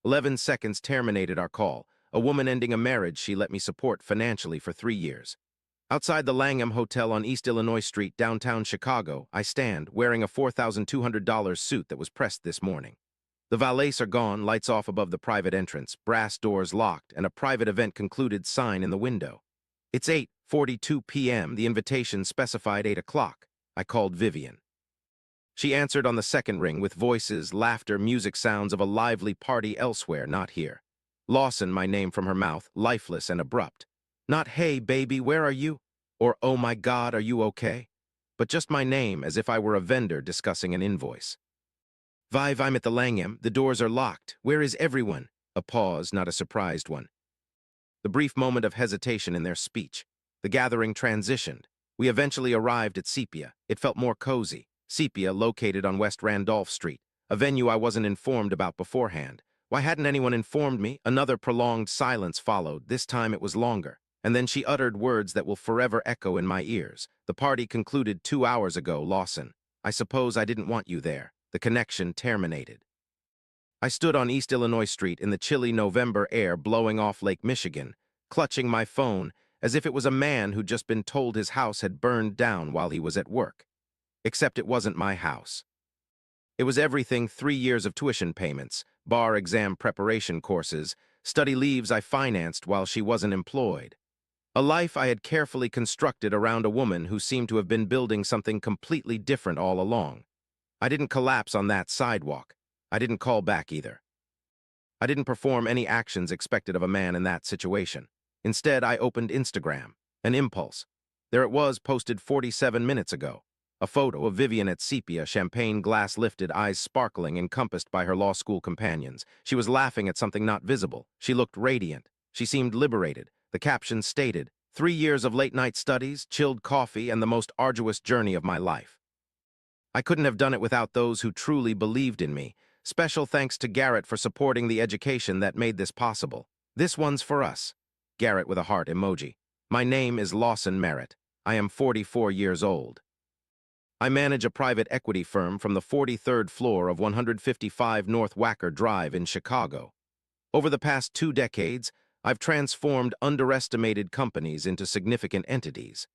11 seconds terminated our call. A woman ending a marriage she let me support financially for 3 years. Outside the Langham Hotel on East Illinois Street, downtown Chicago, I stand, wearing a $4,200 suit that was pressed this morning. The valets are gone, lights off above the private entrance, brass doors locked, and a private event concluded sign in the window. It's 8:42 p.m., the invitation specified 8 o'clock. I called Vivian. She answered on the second ring with voices, laughter, music sounds of a lively party elsewhere, not here. Lawson, my name from her mouth, lifeless and abrupt. Not, "Hey, baby, where are you?" or, "Oh my God, are you okay?" But just my name, as if I were a vendor discussing an invoice. "Vive, I'm at the Langham. The doors are locked. Where is everyone?" A pause, not a surprised one. The brief moment of hesitation in their speech. The gathering transitioned. We eventually arrived at Sepia. It felt more cozy. Sepia, located on West Randolph Street, a venue I wasn't informed about beforehand. Why hadn't anyone informed me? Another prolonged silence followed. This time it was longer. And then she uttered words that will forever echo in my ears. "The party concluded 2 hours ago, Lawson. I suppose I didn't want you there." The connection terminated. I stood on East Illinois Street in the chilly November air blowing off Lake Michigan, clutching my phone as if it was a man who'd just been told his house had burned down while he was at work. Except it wasn't my house. It was everything: 3 years of tuition payments, bar exam preparation courses, study leaves I financed while she wasn't employed. A life I had carefully constructed around a woman who seemed to have been building something completely different all along. I didn't collapse on that sidewalk. I didn't call back either. I didn't perform any actions expected of a man in that situation. Instead, I opened Instagram, an impulse. There it was, posted 47 minutes ago. A photo of Vivian at Sepia, champagne glass lifted, eyes sparkling, encompassed by her law school companions. She was laughing at something not visible. She looked radiant. She seemed liberated. The caption stated, 3 years of late-night studies, chilled coffee, and the most arduous journey of my life. I couldn't have done it without those who truly believed in me. Special thanks to Garrett for supporting the education that made this possible. This one's for us. Garrett with a heart emoji. My name is Lawson Merritt. I am 44 years old. I manage a private equity firm from the 43rd floor of 155 North Wacker Drive in Chicago. Over the past 2 decades, I've transformed underestimated companies into significant entities.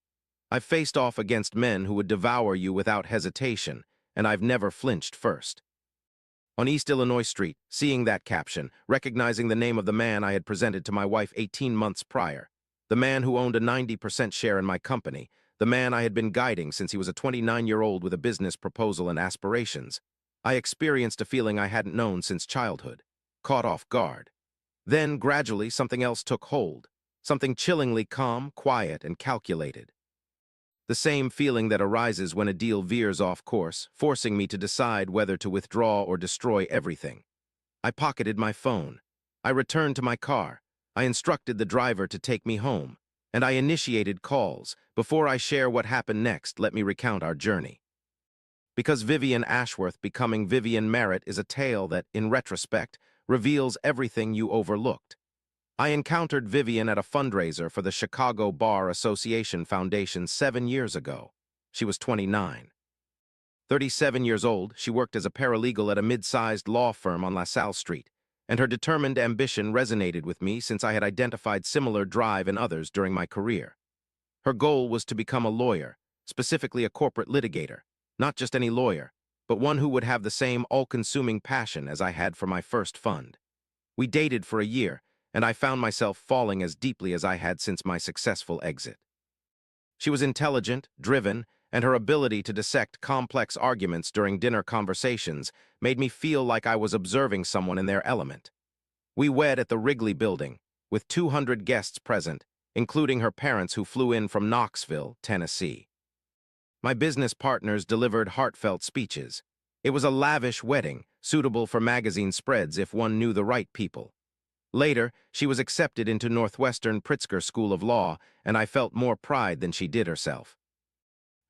I've faced off against men who would devour you without hesitation, and I've never flinched first. On East Illinois Street, seeing that caption, recognizing the name of the man I had presented to my wife 18 months prior, the man who owned a 90% share in my company, the man I had been guiding since he was a 29-year-old with a business proposal and aspirations, I experienced a feeling I hadn't known since childhood, caught off guard. Then, gradually, something else took hold, something chillingly calm, quiet, and calculated. The same feeling that arises when a deal veers off course, forcing me to decide whether to withdraw or destroy everything. I pocketed my phone. I returned to my car. I instructed the driver to take me home. And I initiated calls. Before I share what happened next, let me recount our journey. Because Vivian Ashworth becoming Vivian Merritt is a tale that, in retrospect, reveals everything you overlooked. I encountered Vivian at a fundraiser for the Chicago Bar Association Foundation 7 years ago. She was 29. 37 years old, she worked as a paralegal at a mid-sized law firm on LaSalle Street, and her determined ambition resonated with me since I had identified similar drive in others during my career. Her goal was to become a lawyer, specifically a corporate litigator, not just any lawyer, but one who would have the same all-consuming passion as I had for my first fund. We dated for a year, and I found myself falling as deeply as I had since my successful exit. She was intelligent, driven, and her ability to dissect complex arguments during dinner conversations made me feel like I was observing someone in their element. We wed at the Wrigley Building, with 200 guests present, including her parents who flew in from Knoxville, Tennessee. My business partners delivered heartfelt speeches. It was a lavish wedding, suitable for magazine spreads if one knew the right people. Later, she was accepted into Northwestern Pritzker School of Law, and I felt more pride than she did herself.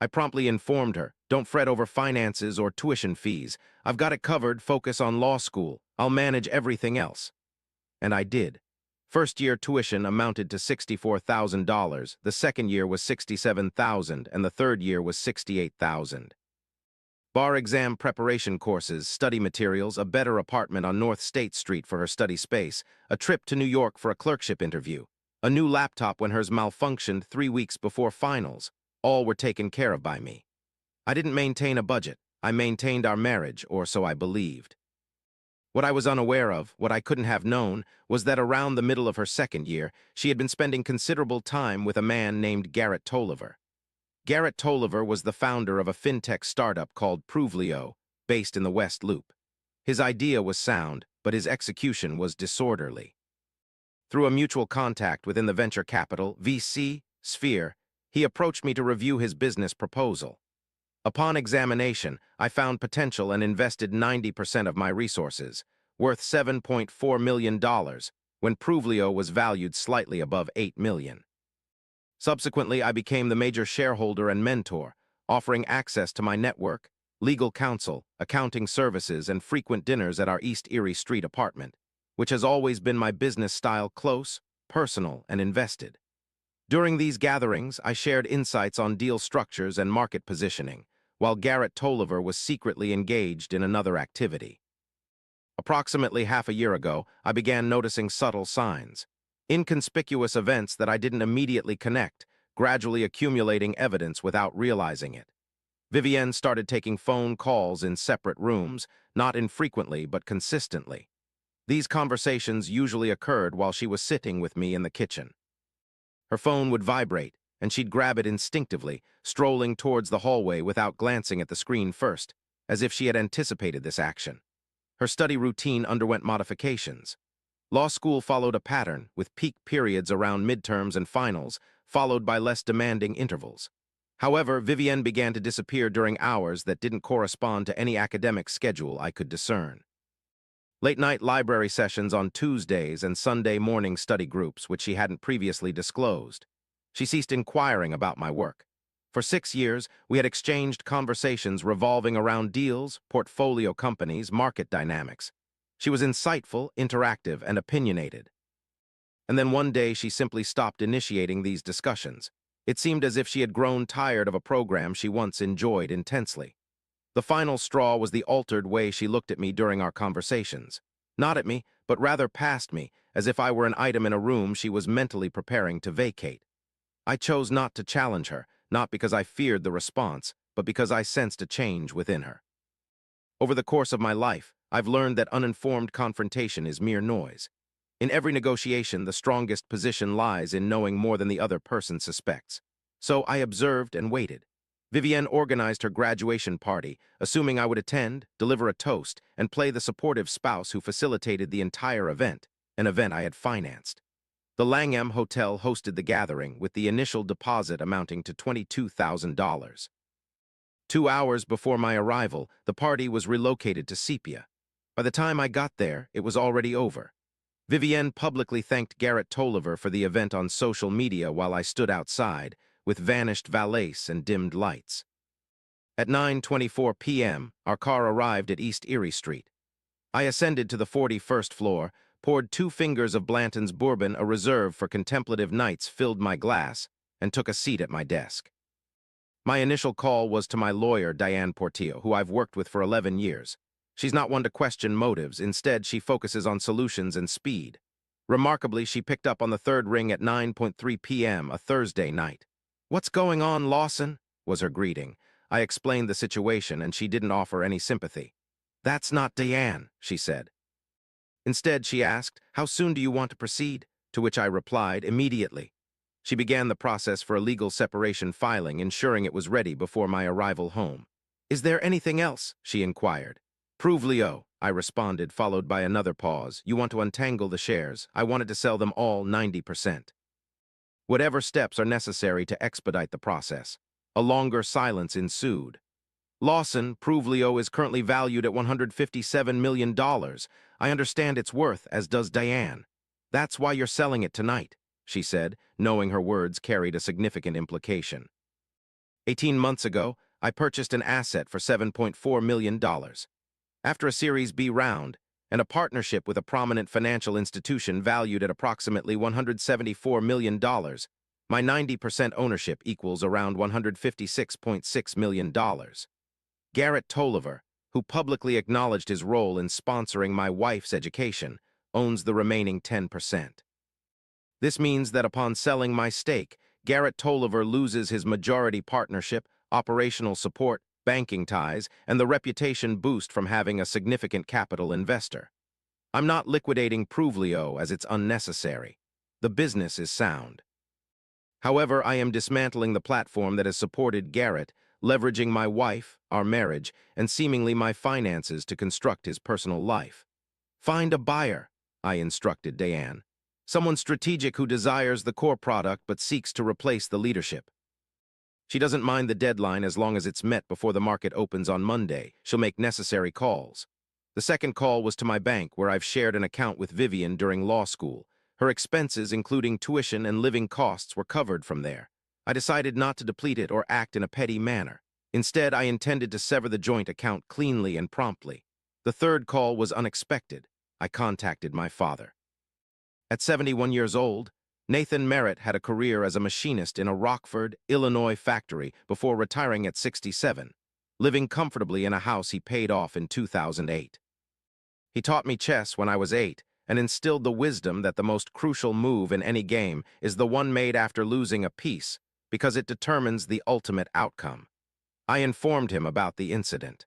I promptly informed her, "Don't fret over finances or tuition fees. I've got it covered, focus on law school. I'll manage everything else." And I did. First-year tuition amounted to $64,000, the second year was $67,000, and the third year was $68,000. bar exam preparation courses, study materials, a better apartment on North State Street for her study space, a trip to New York for a clerkship interview, a new laptop when hers malfunctioned 3 weeks before finals. All were taken care of by me. I didn't maintain a budget. I maintained our marriage, or so I believed. What I was unaware of, what I couldn't have known, was that around the middle of her second year, she had been spending considerable time with a man named Garrett Tolliver. Garrett Tolliver was the founder of a fintech startup called Prohibited, based in the West Loop. His idea was sound, but his execution was disorderly. Through a mutual contact within the venture capital (VC) sphere, he approached me to review his business proposal. Upon examination, I found potential and invested 90% of my resources, worth $7.4 million, when Prohibited was valued slightly above $8 million. Subsequently, I became the major shareholder and mentor, offering access to my network, legal counsel, accounting services, and frequent dinners at our East Erie Street apartment, which has always been my business style: close, personal, and invested. During these gatherings, I shared insights on deal structures and market positioning, while Garrett Tolliver was secretly engaged in another activity. Approximately half a year ago, I began noticing subtle signs, inconspicuous events that I didn't immediately connect, gradually accumulating evidence without realizing it. Vivienne started taking phone calls in separate rooms, not infrequently but consistently. These conversations usually occurred while she was sitting with me in the kitchen. Her phone would vibrate, and she'd grab it instinctively, strolling towards the hallway without glancing at the screen first, as if she had anticipated this action. Her study routine underwent modifications. Law school followed a pattern, with peak periods around midterms and finals, followed by less demanding intervals. However, Vivienne began to disappear during hours that didn't correspond to any academic schedule I could discern. Late-night library sessions on Tuesdays and Sunday morning study groups, which she hadn't previously disclosed. She ceased inquiring about my work. For 6 years, we had exchanged conversations revolving around deals, portfolio companies, market dynamics. She was insightful, interactive, and opinionated. And then one day she simply stopped initiating these discussions. It seemed as if she had grown tired of a program she once enjoyed intensely. The final straw was the altered way she looked at me during our conversations. Not at me, but rather past me, as if I were an item in a room she was mentally preparing to vacate. I chose not to challenge her, not because I feared the response, but because I sensed a change within her. Over the course of my life, I've learned that uninformed confrontation is mere noise. In every negotiation, the strongest position lies in knowing more than the other person suspects. So I observed and waited. Vivienne organized her graduation party, assuming I would attend, deliver a toast, and play the supportive spouse who facilitated the entire event, an event I had financed. The Langham Hotel hosted the gathering, with the initial deposit amounting to $22,000. 2 hours before my arrival, the party was relocated to Sepia. By the time I got there, it was already over. Vivienne publicly thanked Garrett Tolliver for the event on social media while I stood outside, with vanished valets and dimmed lights. At 9:24 p.m., our car arrived at East Erie Street. I ascended to the 41st floor, poured 2 fingers of Blanton's bourbon, a reserve for contemplative nights, filled my glass, and took a seat at my desk. My initial call was to my lawyer, Diane Portillo, who I've worked with for 11 years. She's not one to question motives. Instead, she focuses on solutions and speed. Remarkably, she picked up on the third ring at 9:03 p.m., a Thursday night. "What's going on, Lawson?" was her greeting. I explained the situation, and she didn't offer any sympathy. "That's not Diane," she said. Instead, she asked, "How soon do you want to proceed?" To which I replied, "Immediately." She began the process for a legal separation filing, ensuring it was ready before my arrival home. "Is there anything else?" she inquired. "Prove Leo," I responded, followed by another pause. "You want to untangle the shares. I wanted to sell them all 90%. Whatever steps are necessary to expedite the process." A longer silence ensued. "Lawson, Prove Leo is currently valued at $157 million. I understand its worth, as does Diane. That's why you're selling it tonight," she said, knowing her words carried a significant implication. 18 months ago, I purchased an asset for $7.4 million. After a Series B round, and a partnership with a prominent financial institution valued at approximately $174 million, my 90% ownership equals around $156.6 million. Garrett Tolliver, who publicly acknowledged his role in sponsoring my wife's education, owns the remaining 10%. This means that upon selling my stake, Garrett Tolliver loses his majority partnership, operational support, banking ties, and the reputation boost from having a significant capital investor. I'm not liquidating Pruvlio as it's unnecessary. The business is sound. However, I am dismantling the platform that has supported Garrett, leveraging my wife, our marriage, and seemingly my finances to construct his personal life. Find a buyer, I instructed Diane. Someone strategic who desires the core product but seeks to replace the leadership. She doesn't mind the deadline as long as it's met before the market opens on Monday. She'll make necessary calls. The second call was to my bank, where I've shared an account with Vivian during law school. Her expenses, including tuition and living costs, were covered from there. I decided not to deplete it or act in a petty manner. Instead, I intended to sever the joint account cleanly and promptly. The third call was unexpected. I contacted my father. At 71 years old, Nathan Merritt had a career as a machinist in a Rockford, Illinois factory before retiring at 67, living comfortably in a house he paid off in 2008. He taught me chess when I was 8 and instilled the wisdom that the most crucial move in any game is the one made after losing a piece, because it determines the ultimate outcome. I informed him about the incident.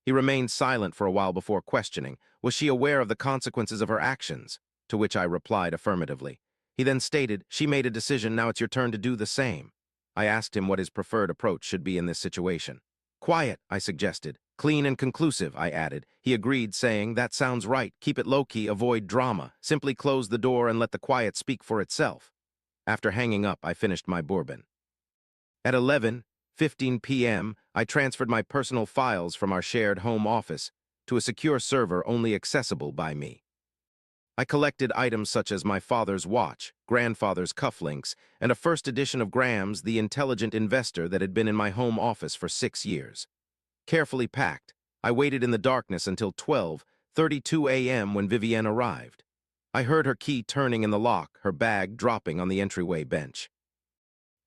He remained silent for a while before questioning, was she aware of the consequences of her actions? To which I replied affirmatively. He then stated, she made a decision, now it's your turn to do the same. I asked him what his preferred approach should be in this situation. Quiet, I suggested. Clean and conclusive, I added. He agreed, saying, that sounds right. Keep it low-key, avoid drama. Simply close the door and let the quiet speak for itself. After hanging up, I finished my bourbon. At 11:15 p.m., I transferred my personal files from our shared home office to a secure server only accessible by me. I collected items such as my father's watch, grandfather's cufflinks, and a first edition of Graham's The Intelligent Investor that had been in my home office for 6 years. Carefully packed, I waited in the darkness until 12:32 a.m. when Vivienne arrived. I heard her key turning in the lock, her bag dropping on the entryway bench.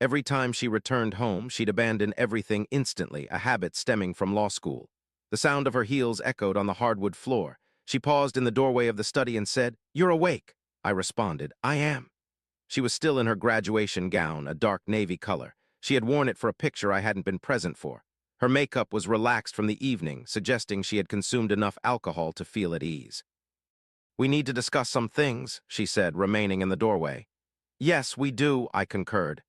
Every time she returned home, she'd abandon everything instantly, a habit stemming from law school. The sound of her heels echoed on the hardwood floor. She paused in the doorway of the study and said, "You're awake." I responded, "I am." She was still in her graduation gown, a dark navy color. She had worn it for a picture I hadn't been present for. Her makeup was relaxed from the evening, suggesting she had consumed enough alcohol to feel at ease. "We need to discuss some things," she said, remaining in the doorway. "Yes, we do," I concurred.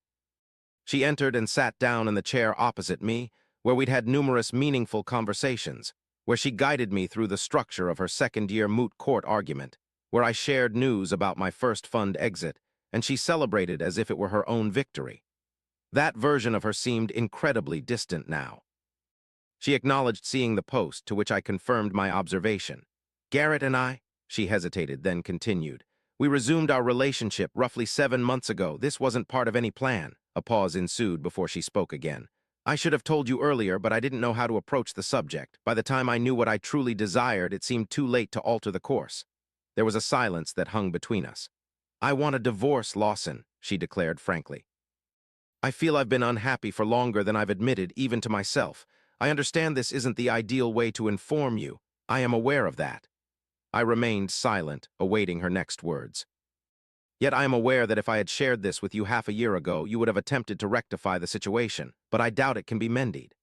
She entered and sat down in the chair opposite me, where we'd had numerous meaningful conversations, where she guided me through the structure of her second-year moot court argument, where I shared news about my first fund exit, and she celebrated as if it were her own victory. That version of her seemed incredibly distant now. She acknowledged seeing the post, to which I confirmed my observation. "Garrett and I," she hesitated, then continued, "we resumed our relationship roughly 7 months ago. This wasn't part of any plan." A pause ensued before she spoke again. "I should have told you earlier, but I didn't know how to approach the subject. By the time I knew what I truly desired, it seemed too late to alter the course." There was a silence that hung between us. "I want a divorce, Lawson," she declared frankly. "I feel I've been unhappy for longer than I've admitted, even to myself. I understand this isn't the ideal way to inform you. I am aware of that." I remained silent, awaiting her next words. "Yet I am aware that if I had shared this with you half a year ago, you would have attempted to rectify the situation, but I doubt it can be mended.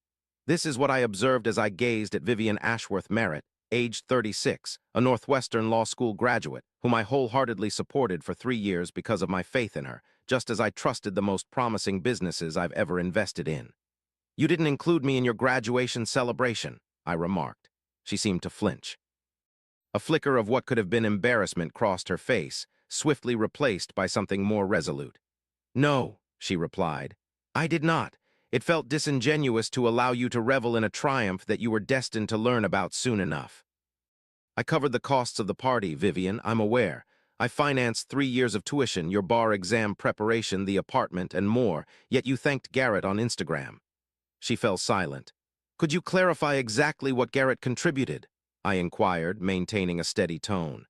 This is what I observed as I gazed at Vivian Ashworth Merritt, aged 36, a Northwestern Law School graduate, whom I wholeheartedly supported for 3 years because of my faith in her, just as I trusted the most promising businesses I've ever invested in. You didn't include me in your graduation celebration," I remarked. She seemed to flinch. A flicker of what could have been embarrassment crossed her face, swiftly replaced by something more resolute. "No," she replied. "I did not. It felt disingenuous to allow you to revel in a triumph that you were destined to learn about soon enough. I covered the costs of the party, Vivian, I'm aware. I financed 3 years of tuition, your bar exam preparation, the apartment, and more, yet you thanked Garrett on Instagram." She fell silent. "Could you clarify exactly what Garrett contributed?" I inquired, maintaining a steady tone.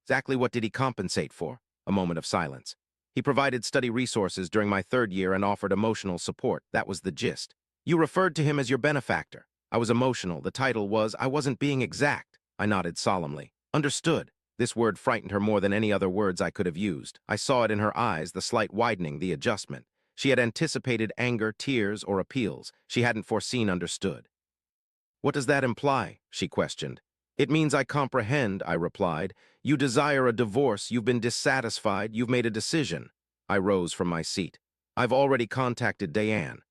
"Exactly what did he compensate for?" A moment of silence. "He provided study resources during my 3rd year and offered emotional support. That was the gist. You referred to him as your benefactor. I was emotional. The title was, I wasn't being exact. I nodded solemnly. Understood. This word frightened her more than any other words I could have used. I saw it in her eyes, the slight widening, the adjustment. She had anticipated anger, tears, or appeals. She hadn't foreseen understood. What does that imply? She questioned. It means I comprehend, I replied. You desire a divorce, you've been dissatisfied, you've made a decision. I rose from my seat. I've already contacted Diane.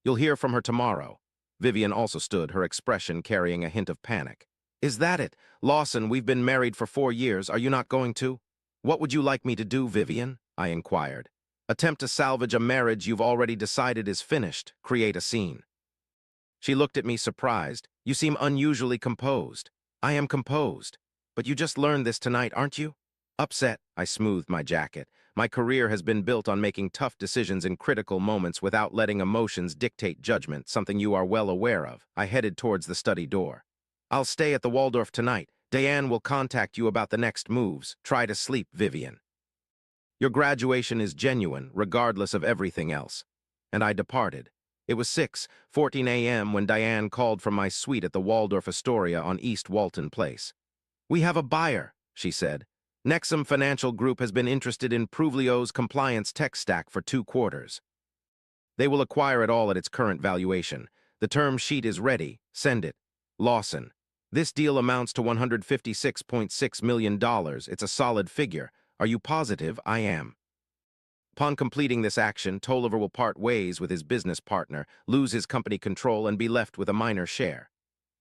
You'll hear from her tomorrow. Vivian also stood, her expression carrying a hint of panic. Is that it? Lawson, we've been married for 4 years. Are you not going to? What would you like me to do, Vivian? I inquired. Attempt to salvage a marriage you've already decided is finished. Create a scene. She looked at me surprised. You seem unusually composed. I am composed. But you just learned this tonight, aren't you? Upset, I smoothed my jacket. My career has been built on making tough decisions in critical moments without letting emotions dictate judgment, something you are well aware of. I headed towards the study door. I'll stay at the Waldorf tonight. Diane will contact you about the next moves. Try to sleep, Vivian. Your graduation is genuine, regardless of everything else. And I departed. It was 6:14 a.m. when Diane called from my suite at the Waldorf Astoria on East Walton Place. We have a buyer, she said. Nexum Financial Group has been interested in Pruvlio's compliance tech stack for 2 quarters. They will acquire it all at its current valuation. The term sheet is ready. Send it. Lawson. This deal amounts to $156.6 million. It's a solid figure. Are you positive? I am. Upon completing this action, Tolliver will part ways with his business partner, lose his company control, and be left with a minor share.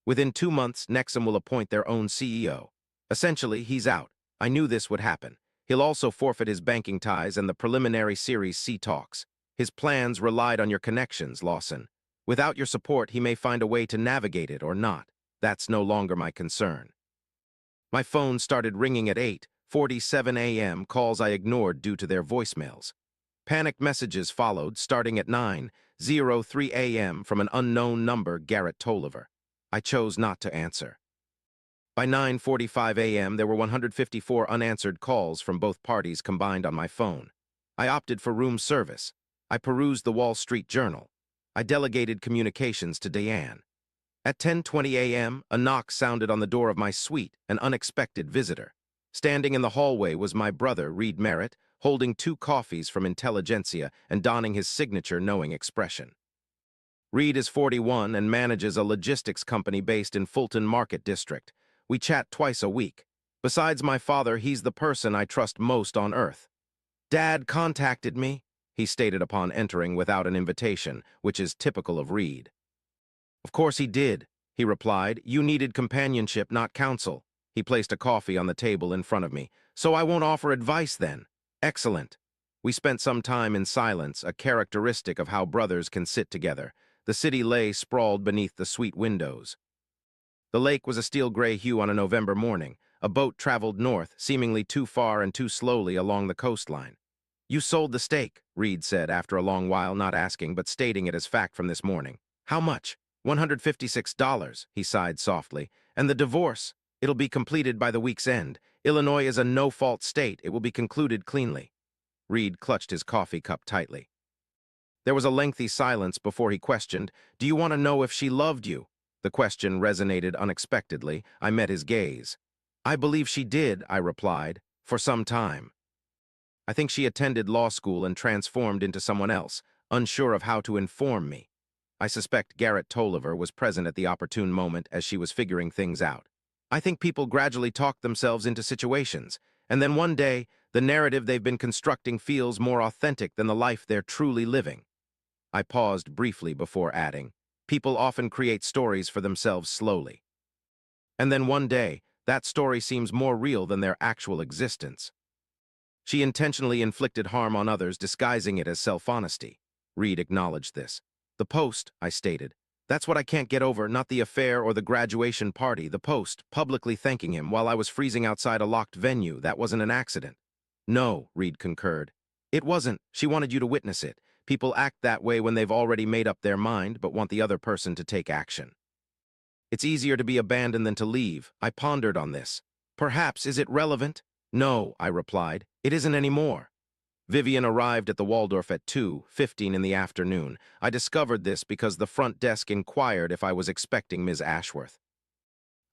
Within 2 months, Nexum will appoint their own CEO. Essentially, he's out. I knew this would happen. He'll also forfeit his banking ties and the preliminary Series C talks. His plans relied on your connections, Lawson. Without your support, he may find a way to navigate it or not. That's no longer my concern. My phone started ringing at 8:47 a.m., calls I ignored due to their voicemails. Panicked messages followed, starting at 9:03 a.m. from an unknown number, Garrett Tolliver. I chose not to answer. By 9:45 a.m., there were 154 unanswered calls from both parties combined on my phone. I opted for room service. I perused the Wall Street Journal. I delegated communications to Diane. At 10:20 a.m., a knock sounded on the door of my suite, an unexpected visitor. Standing in the hallway was my brother, Reed Merritt, holding 2 coffees from Intelligentsia and donning his signature knowing expression. Reed is 41 and manages a logistics company based in Fulton Market District. We chat twice a week. Besides my father, he's the person I trust most on earth. Dad contacted me, he stated upon entering without an invitation, which is typical of Reed. Of course he did, he replied. You needed companionship, not counsel. He placed a coffee on the table in front of me. So I won't offer advice then. Excellent. We spent some time in silence, a characteristic of how brothers can sit together. The city lay sprawled beneath the suite windows. The lake was a steel gray hue on a November morning. A boat traveled north, seemingly too far and too slowly along the coastline. You sold the stake, Reed said after a long while, not asking but stating it as fact from this morning. How much? $156, he sighed softly. And the divorce? It'll be completed by the week's end. Illinois is a no-fault state. It will be concluded cleanly. Reed clutched his coffee cup tightly. There was a lengthy silence before he questioned, Do you want to know if she loved you? The question resonated unexpectedly. I met his gaze. I believe she did, I replied, for some time. I think she attended law school and transformed into someone else, unsure of how to inform me. I suspect Garrett Tolliver was present at the opportune moment as she was figuring things out. I think people gradually talk themselves into situations, and then one day, the narrative they've been constructing feels more authentic than the life they're truly living. I paused briefly before adding, people often create stories for themselves slowly. And then one day, that story seems more real than their actual existence. She intentionally inflicted harm on others, disguising it as self-honesty. Reed acknowledged this. The post, I stated. That's what I can't get over, not the affair or the graduation party. The post, publicly thanking him while I was freezing outside a locked venue. That wasn't an accident. No, Reed concurred. It wasn't. She wanted you to witness it. People act that way when they've already made up their mind but want the other person to take action. It's easier to be abandoned than to leave. I pondered on this. Perhaps, is it relevant? No, I replied. It isn't anymore. Vivian arrived at the Waldorf at 2:15 in the afternoon. I discovered this because the front desk inquired if I was expecting Ms. Ashworth.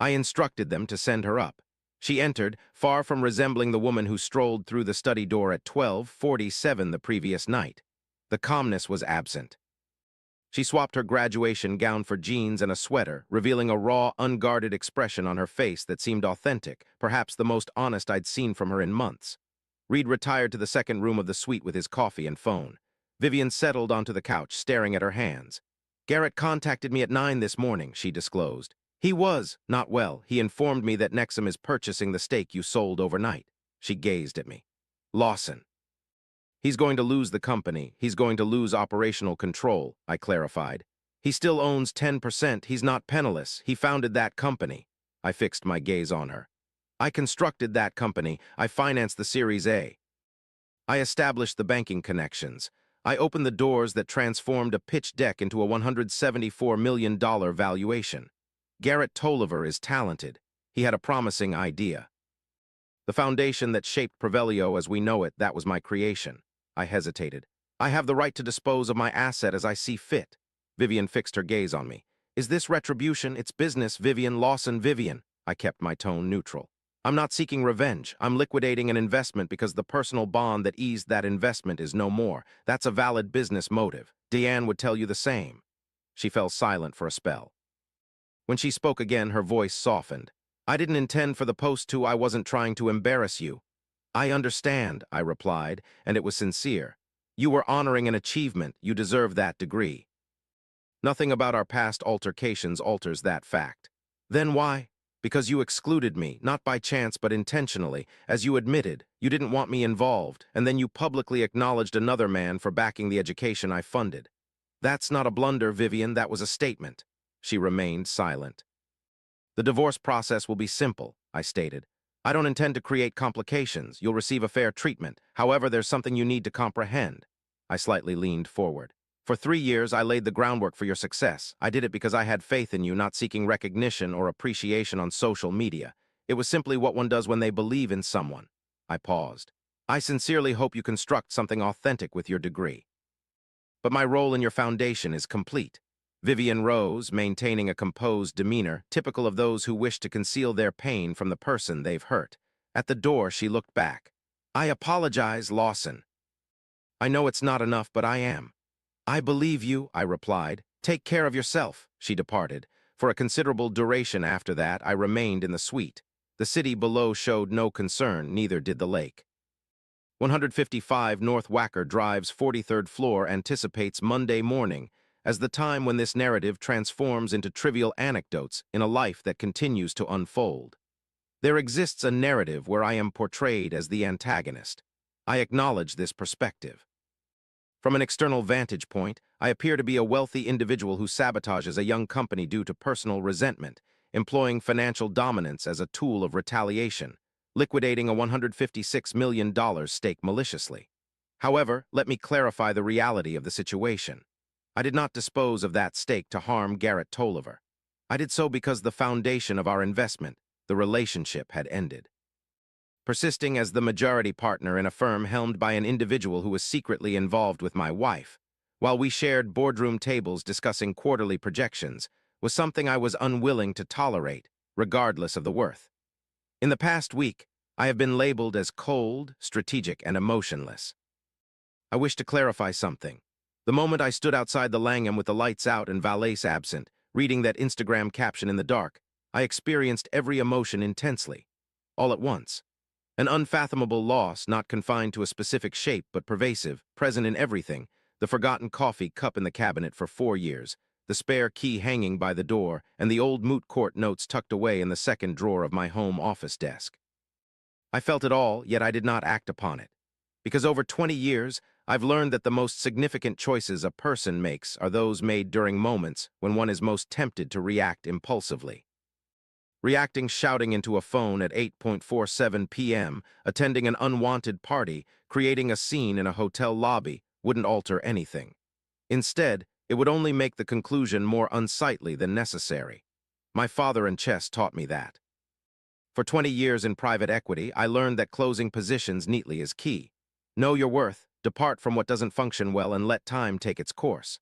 I instructed them to send her up. She entered, far from resembling the woman who strolled through the study door at 12:47 the previous night. The calmness was absent. She swapped her graduation gown for jeans and a sweater, revealing a raw, unguarded expression on her face that seemed authentic, perhaps the most honest I'd seen from her in months. Reed retired to the second room of the suite with his coffee and phone. Vivian settled onto the couch, staring at her hands. Garrett contacted me at 9 this morning, she disclosed. He was not well. He informed me that Nexum is purchasing the stake you sold overnight. She gazed at me. Lawson. He's going to lose the company. He's going to lose operational control, I clarified. He still owns 10%. He's not penniless. He founded that company. I fixed my gaze on her. I constructed that company. I financed the Series A. I established the banking connections. I opened the doors that transformed a pitch deck into a $174 million valuation. Garrett Tolliver is talented. He had a promising idea. The foundation that shaped Provelio as we know it, that was my creation. I hesitated. I have the right to dispose of my asset as I see fit. Vivian fixed her gaze on me. Is this retribution? It's business, Vivian. Lawson, Vivian. I kept my tone neutral. I'm not seeking revenge. I'm liquidating an investment because the personal bond that eased that investment is no more. That's a valid business motive. Deanne would tell you the same. She fell silent for a spell. When she spoke again, her voice softened. I didn't intend for the post to. I wasn't trying to embarrass you. I understand, I replied, and it was sincere. You were honoring an achievement. You deserve that degree. Nothing about our past altercations alters that fact. Then why? Because you excluded me, not by chance but intentionally. As you admitted, you didn't want me involved, and then you publicly acknowledged another man for backing the education I funded. That's not a blunder, Vivian, that was a statement. She remained silent. The divorce process will be simple, I stated. I don't intend to create complications. You'll receive a fair treatment. However, there's something you need to comprehend. I slightly leaned forward. For 3 years, I laid the groundwork for your success. I did it because I had faith in you, not seeking recognition or appreciation on social media. It was simply what one does when they believe in someone. I paused. I sincerely hope you construct something authentic with your degree. But my role in your foundation is complete. Vivian rose, maintaining a composed demeanor, typical of those who wish to conceal their pain from the person they've hurt. At the door, she looked back. I apologize, Lawson. I know it's not enough, but I am. I believe you, I replied. Take care of yourself, she departed. For a considerable duration after that, I remained in the suite. The city below showed no concern, neither did the lake. 155 North Wacker Drive's 43rd floor anticipates Monday morning as the time when this narrative transforms into trivial anecdotes in a life that continues to unfold. There exists a narrative where I am portrayed as the antagonist. I acknowledge this perspective. From an external vantage point, I appear to be a wealthy individual who sabotages a young company due to personal resentment, employing financial dominance as a tool of retaliation, liquidating a $156 million stake maliciously. However, let me clarify the reality of the situation. I did not dispose of that stake to harm Garrett Tolliver. I did so because the foundation of our investment, the relationship, had ended. Persisting as the majority partner in a firm helmed by an individual who was secretly involved with my wife, while we shared boardroom tables discussing quarterly projections, was something I was unwilling to tolerate, regardless of the worth. In the past week, I have been labeled as cold, strategic, and emotionless. I wish to clarify something. The moment I stood outside the Langham with the lights out and valets absent, reading that Instagram caption in the dark, I experienced every emotion intensely, all at once. An unfathomable loss, not confined to a specific shape but pervasive, present in everything, the forgotten coffee cup in the cabinet for 4 years, the spare key hanging by the door, and the old moot court notes tucked away in the second drawer of my home office desk. I felt it all, yet I did not act upon it. Because over 20 years, I've learned that the most significant choices a person makes are those made during moments when one is most tempted to react impulsively. Reacting shouting into a phone at 8:47 p.m., attending an unwanted party, creating a scene in a hotel lobby wouldn't alter anything. Instead, it would only make the conclusion more unsightly than necessary. My father in chess taught me that. For 20 years in private equity, I learned that closing positions neatly is key. Know your worth, depart from what doesn't function well, and let time take its course.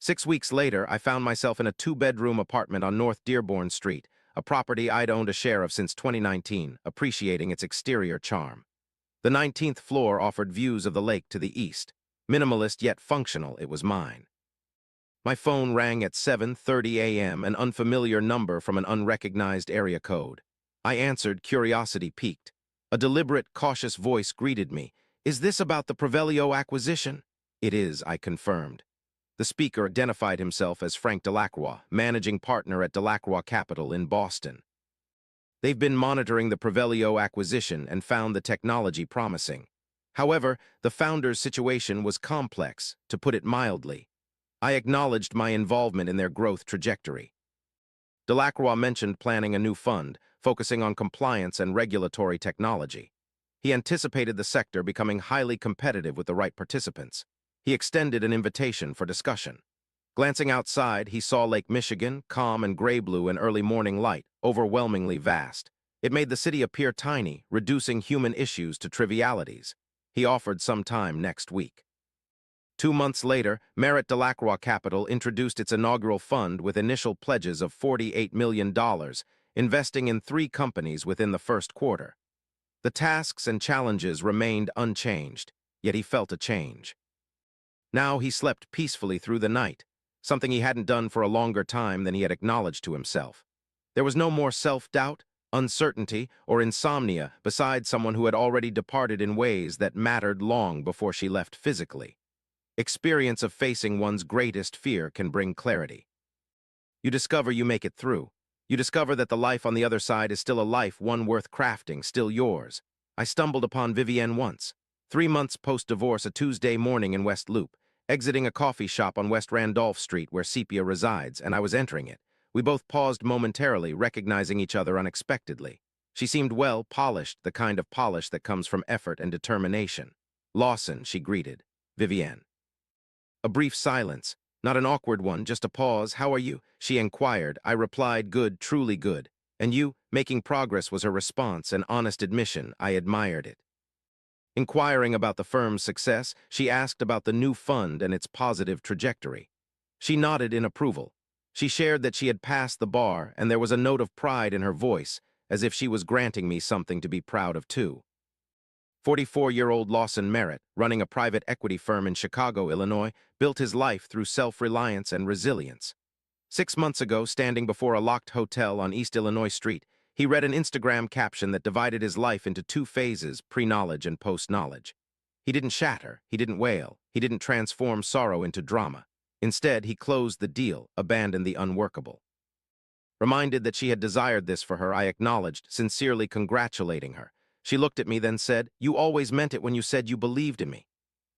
6 weeks later, I found myself in a two-bedroom apartment on North Dearborn Street, a property I'd owned a share of since 2019, appreciating its exterior charm. The 19th floor offered views of the lake to the east. Minimalist yet functional, it was mine. My phone rang at 7:30 a.m., an unfamiliar number from an unrecognized area code. I answered, curiosity piqued. A deliberate, cautious voice greeted me. "Is this about the Provelio acquisition?" "It is," I confirmed. The speaker identified himself as Frank Delacroix, managing partner at Delacroix Capital in Boston. They've been monitoring the Provelio acquisition and found the technology promising. However, the founder's situation was complex, to put it mildly. I acknowledged my involvement in their growth trajectory. Delacroix mentioned planning a new fund, focusing on compliance and regulatory technology. He anticipated the sector becoming highly competitive with the right participants. He extended an invitation for discussion. Glancing outside, he saw Lake Michigan, calm and gray-blue in early morning light, overwhelmingly vast. It made the city appear tiny, reducing human issues to trivialities. He offered some time next week. 2 months later, Merit Delacroix Capital introduced its inaugural fund with initial pledges of $48 million, investing in 3 companies within the first quarter. The tasks and challenges remained unchanged, yet he felt a change. Now he slept peacefully through the night, something he hadn't done for a longer time than he had acknowledged to himself. There was no more self-doubt, uncertainty, or insomnia beside someone who had already departed in ways that mattered long before she left physically. Experience of facing one's greatest fear can bring clarity. You discover you make it through. You discover that the life on the other side is still a life, one worth crafting, still yours. I stumbled upon Vivienne once, 3 months post-divorce, a Tuesday morning in West Loop, exiting a coffee shop on West Randolph Street where Sepia resides, and I was entering it. We both paused momentarily, recognizing each other unexpectedly. She seemed well polished, the kind of polish that comes from effort and determination. "Lawson," she greeted. "Vivienne." A brief silence, not an awkward one, just a pause. "How are you?" she inquired. I replied, "Good, truly good." "And you?" Making progress was her response, an honest admission. I admired it. Inquiring about the firm's success, she asked about the new fund and its positive trajectory. She nodded in approval. She shared that she had passed the bar, and there was a note of pride in her voice, as if she was granting me something to be proud of too. 44-year-old Lawson Merritt, running a private equity firm in Chicago, Illinois, built his life through self-reliance and resilience. 6 months ago, standing before a locked hotel on East Illinois Street, he read an Instagram caption that divided his life into 2 phases, pre-knowledge and post-knowledge. He didn't shatter, he didn't wail, he didn't transform sorrow into drama. Instead, he closed the deal, abandoned the unworkable. Reminded that she had desired this for her, I acknowledged, sincerely congratulating her. She looked at me, then said, "You always meant it when you said you believed in me."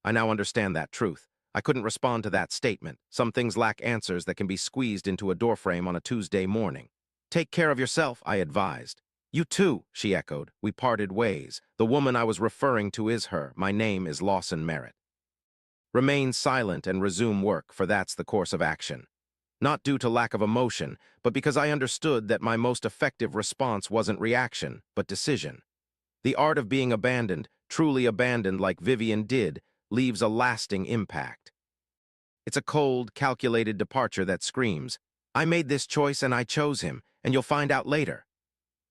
I now understand that truth. I couldn't respond to that statement. Some things lack answers that can be squeezed into a doorframe on a Tuesday morning. "Take care of yourself," I advised. "You too," she echoed. We parted ways. The woman I was referring to is her. My name is Lawson Merritt. Remain silent and resume work, for that's the course of action. Not due to lack of emotion, but because I understood that my most effective response wasn't reaction, but decision. The art of being abandoned, truly abandoned like Vivienne did, leaves a lasting impact. It's a cold, calculated departure that screams, "I made this choice and I chose him, and you'll find out later."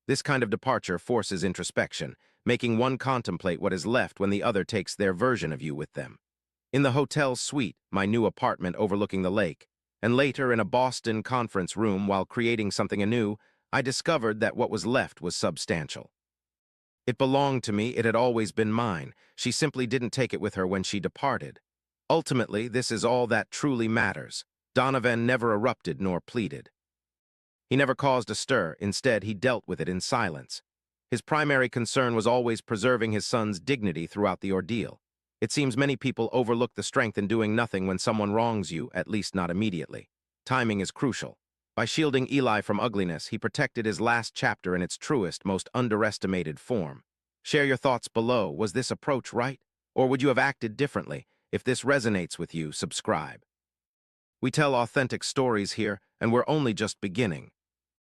This kind of departure forces introspection, making one contemplate what is left when the other takes their version of you with them. In the hotel suite, my new apartment overlooking the lake, and later in a Boston conference room while creating something anew, I discovered that what was left was substantial. It belonged to me, it had always been mine. She simply didn't take it with her when she departed. Ultimately, this is all that truly matters. Donovan never erupted nor pleaded. He never caused a stir. Instead, he dealt with it in silence. His primary concern was always preserving his son's dignity throughout the ordeal. It seems many people overlook the strength in doing nothing when someone wrongs you, at least not immediately. Timing is crucial. By shielding Eli from ugliness, he protected his last chapter in its truest, most underestimated form. Share your thoughts below. Was this approach right? Or would you have acted differently? If this resonates with you, subscribe. We tell authentic stories here, and we're only just beginning.